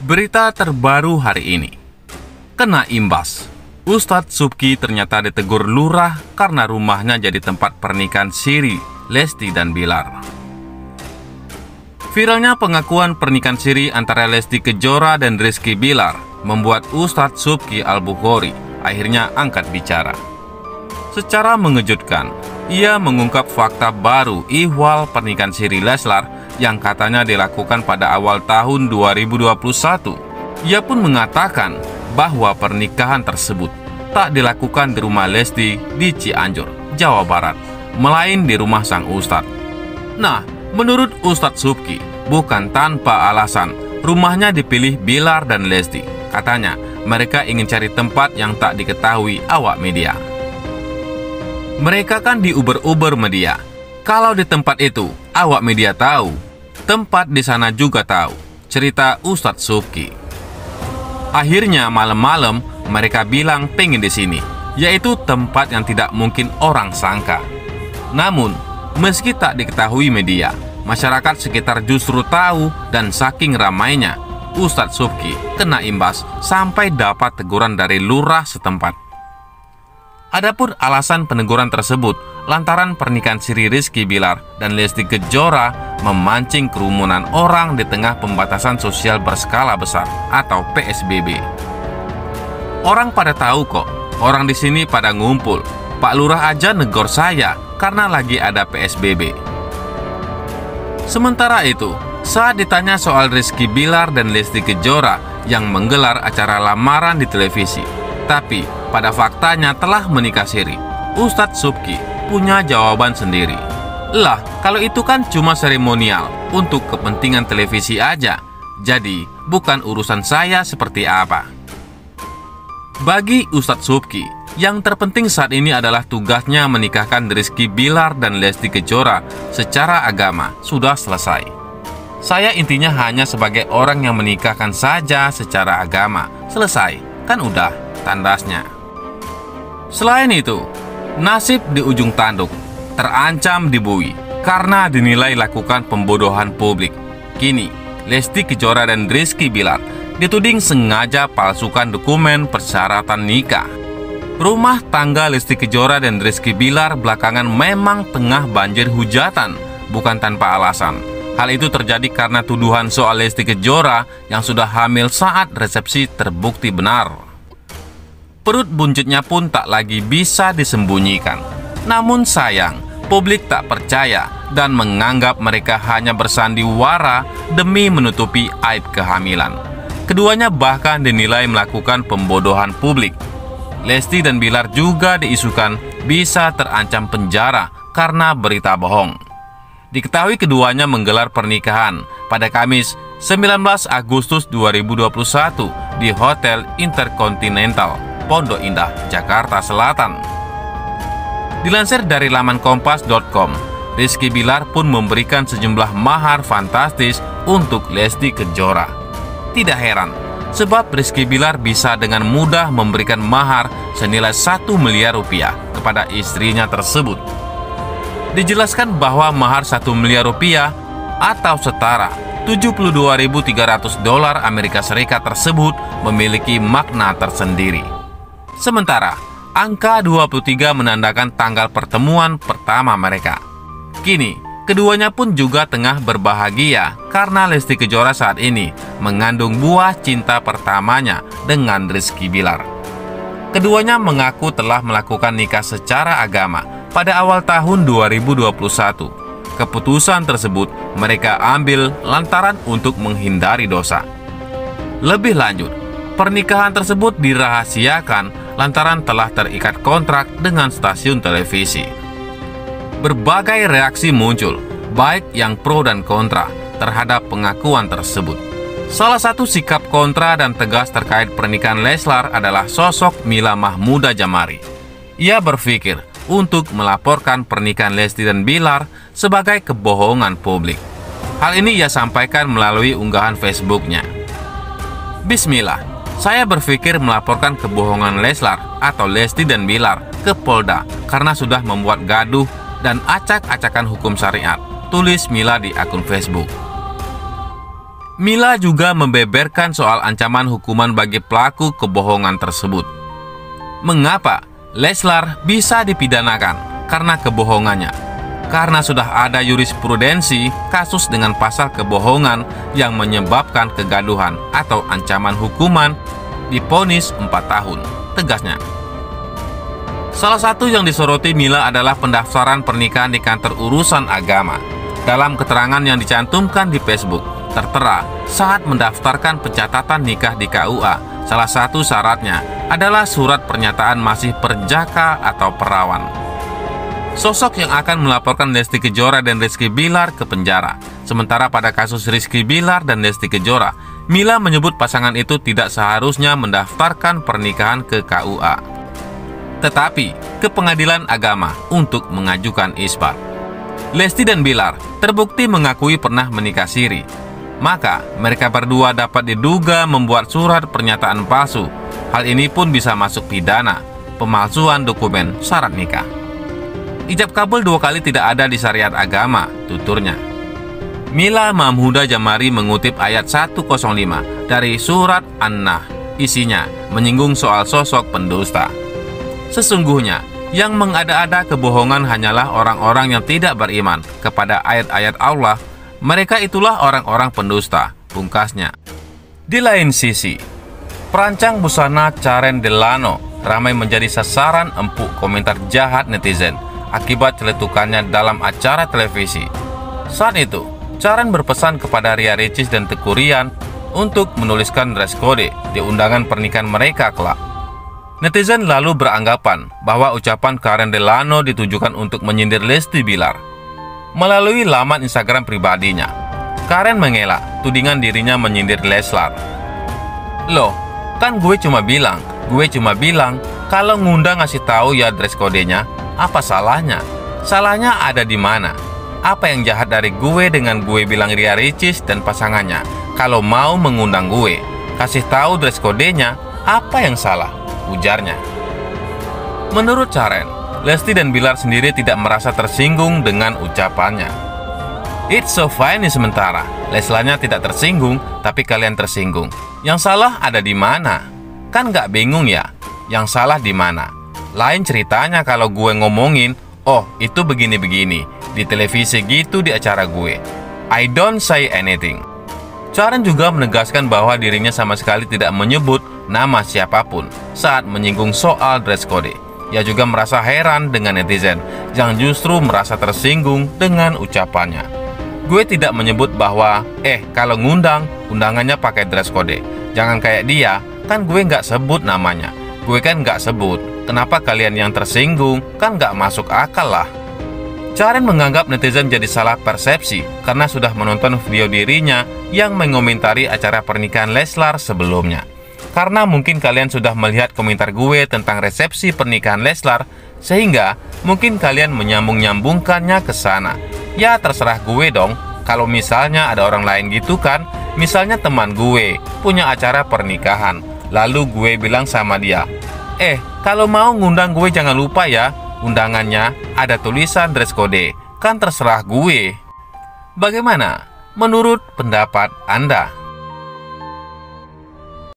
Berita terbaru hari ini. Kena imbas. Ustadz Subki ternyata ditegur lurah karena rumahnya jadi tempat pernikahan siri Lesti dan Bilar. Viralnya pengakuan pernikahan siri antara Lesti Kejora dan Rizky Bilar membuat Ustadz Subki Al-Bukhari akhirnya angkat bicara. Secara mengejutkan, ia mengungkap fakta baru ihwal pernikahan siri Leslar yang katanya dilakukan pada awal tahun 2021. Ia pun mengatakan bahwa pernikahan tersebut tak dilakukan di rumah Lesti di Cianjur, Jawa Barat, melain di rumah sang ustadz. Nah, menurut Ustadz Subki, bukan tanpa alasan rumahnya dipilih Bilar dan Lesti. Katanya, mereka ingin cari tempat yang tak diketahui awak media. Mereka kan diuber-uber media. Kalau di tempat itu, awak media tahu. Tempat di sana juga tahu. Cerita Ustadz Subki. Akhirnya malam-malam mereka bilang pengen di sini, yaitu tempat yang tidak mungkin orang sangka. Namun, meski tak diketahui media, masyarakat sekitar justru tahu dan saking ramainya, Ustadz Subki kena imbas sampai dapat teguran dari lurah setempat. Adapun alasan peneguran tersebut lantaran pernikahan siri Rizky Bilar dan Lesti Kejora memancing kerumunan orang di tengah pembatasan sosial berskala besar atau PSBB. Orang pada tahu kok, orang di sini pada ngumpul. Pak Lurah aja negor saya karena lagi ada PSBB. Sementara itu, saat ditanya soal Rizky Bilar dan Lesti Kejora yang menggelar acara lamaran di televisi, tapi pada faktanya telah menikah siri, Ustadz Subki punya jawaban sendiri. Lah, kalau itu kan cuma seremonial untuk kepentingan televisi aja. Jadi, bukan urusan saya seperti apa. Bagi Ustadz Subki, yang terpenting saat ini adalah tugasnya menikahkan Rizky Bilar dan Lesti Kejora secara agama sudah selesai. Saya intinya hanya sebagai orang yang menikahkan saja secara agama. Selesai, kan udah tandasnya. Selain itu, nasib di ujung tanduk, terancam dibui karena dinilai lakukan pembodohan publik. Kini, Lesti Kejora dan Rizky Bilar dituding sengaja palsukan dokumen persyaratan nikah. Rumah tangga Lesti Kejora dan Rizky Bilar belakangan memang tengah banjir hujatan, bukan tanpa alasan. Hal itu terjadi karena tuduhan soal Lesti Kejora yang sudah hamil saat resepsi terbukti benar. Perut buncitnya pun tak lagi bisa disembunyikan. Namun sayang, publik tak percaya dan menganggap mereka hanya bersandiwara demi menutupi aib kehamilan. Keduanya bahkan dinilai melakukan pembodohan publik. Lesti dan Bilar juga diisukan bisa terancam penjara karena berita bohong. Diketahui keduanya menggelar pernikahan pada Kamis 19 Agustus 2021 di Hotel Intercontinental Pondok Indah, Jakarta Selatan. Dilansir dari laman kompas.com, Rizky Bilar pun memberikan sejumlah mahar fantastis untuk Lesti Kejora. Tidak heran, sebab Rizky Bilar bisa dengan mudah memberikan mahar senilai 1 miliar rupiah kepada istrinya tersebut. Dijelaskan bahwa mahar 1 miliar rupiah atau setara $72.300 Amerika Serikat tersebut memiliki makna tersendiri. Sementara, angka 23 menandakan tanggal pertemuan pertama mereka. Kini, keduanya pun juga tengah berbahagia karena Lesti Kejora saat ini mengandung buah cinta pertamanya dengan Rizky Bilar. Keduanya mengaku telah melakukan nikah secara agama pada awal tahun 2021. Keputusan tersebut mereka ambil lantaran untuk menghindari dosa. Lebih lanjut, pernikahan tersebut dirahasiakan lantaran telah terikat kontrak dengan stasiun televisi. Berbagai reaksi muncul, baik yang pro dan kontra terhadap pengakuan tersebut. Salah satu sikap kontra dan tegas terkait pernikahan Leslar adalah sosok Mila Mahmuda Jamari. Ia berpikir untuk melaporkan pernikahan Lesti dan Bilar sebagai kebohongan publik. Hal ini ia sampaikan melalui unggahan Facebooknya. Bismillah. Saya berpikir melaporkan kebohongan Leslar atau Lesti dan Bilar ke Polda karena sudah membuat gaduh dan acak-acakan hukum syariat. tulis Mila di akun Facebook. Mila juga membeberkan soal ancaman hukuman bagi pelaku kebohongan tersebut. Mengapa Leslar bisa dipidanakan karena kebohongannya? Karena sudah ada jurisprudensi kasus dengan pasal kebohongan yang menyebabkan kegaduhan atau ancaman hukuman divonis 4 tahun, tegasnya. Salah satu yang disoroti Mila adalah pendaftaran pernikahan di kantor urusan agama. Dalam keterangan yang dicantumkan di Facebook, tertera saat mendaftarkan pencatatan nikah di KUA, salah satu syaratnya adalah surat pernyataan masih perjaka atau perawan. Sosok yang akan melaporkan Lesti Kejora dan Rizky Bilar ke penjara. Sementara pada kasus Rizky Bilar dan Lesti Kejora, Mila menyebut pasangan itu tidak seharusnya mendaftarkan pernikahan ke KUA, tetapi ke pengadilan agama untuk mengajukan isbat. Lesti dan Bilar terbukti mengakui pernah menikah siri. Maka mereka berdua dapat diduga membuat surat pernyataan palsu. Hal ini pun bisa masuk pidana, pemalsuan dokumen syarat nikah. Ijab kabul 2 kali tidak ada di syariat agama, tuturnya. Mila Mahmuda Jamari mengutip ayat 105 dari surat An-Nahl. Isinya menyinggung soal sosok pendusta. Sesungguhnya yang mengada-ada kebohongan hanyalah orang-orang yang tidak beriman kepada ayat-ayat Allah. Mereka itulah orang-orang pendusta, pungkasnya. Di lain sisi, perancang busana Karen Delano ramai menjadi sasaran empuk komentar jahat netizen akibat celetukannya dalam acara televisi. Saat itu, Karen berpesan kepada Ria Ricis dan Teuku Ryan untuk menuliskan dress code di undangan pernikahan mereka kelak. Netizen lalu beranggapan bahwa ucapan Karen Delano ditujukan untuk menyindir Lesti Bilar. Melalui laman Instagram pribadinya, Karen mengelak tudingan dirinya menyindir Leslar. Loh, kan gue cuma bilang kalau ngundang ngasih tahu ya dress kodenya, apa salahnya? Salahnya ada di mana? Apa yang jahat dari gue dengan gue bilang Ria Ricis dan pasangannya kalau mau mengundang gue, kasih tahu dress kodenya, apa yang salah? Ujarnya. Menurut Karen, Lesti dan Bilar sendiri tidak merasa tersinggung dengan ucapannya. It's so funny sementara Leslarnya tidak tersinggung, tapi kalian tersinggung. Yang salah ada di mana? Kan nggak bingung ya? Yang salah di mana? Lain ceritanya kalau gue ngomongin, oh itu begini-begini, di televisi gitu di acara gue. I don't say anything. Karen juga menegaskan bahwa dirinya sama sekali tidak menyebut nama siapapun saat menyinggung soal dress code. Ia juga merasa heran dengan netizen yang justru merasa tersinggung dengan ucapannya. Gue tidak menyebut bahwa, kalau ngundang, undangannya pakai dress code. Jangan kayak dia, kan gue nggak sebut namanya. Gue kan nggak sebut, kenapa kalian yang tersinggung? Kan nggak masuk akal lah. Karen menganggap netizen jadi salah persepsi karena sudah menonton video dirinya yang mengomentari acara pernikahan Leslar sebelumnya. Karena mungkin kalian sudah melihat komentar gue tentang resepsi pernikahan Leslar, sehingga mungkin kalian menyambung-nyambungkannya ke sana. Ya terserah gue dong, kalau misalnya ada orang lain gitu kan, misalnya teman gue punya acara pernikahan, lalu gue bilang sama dia, kalau mau ngundang gue jangan lupa ya, undangannya ada tulisan dress code, kan terserah gue. Bagaimana menurut pendapat Anda?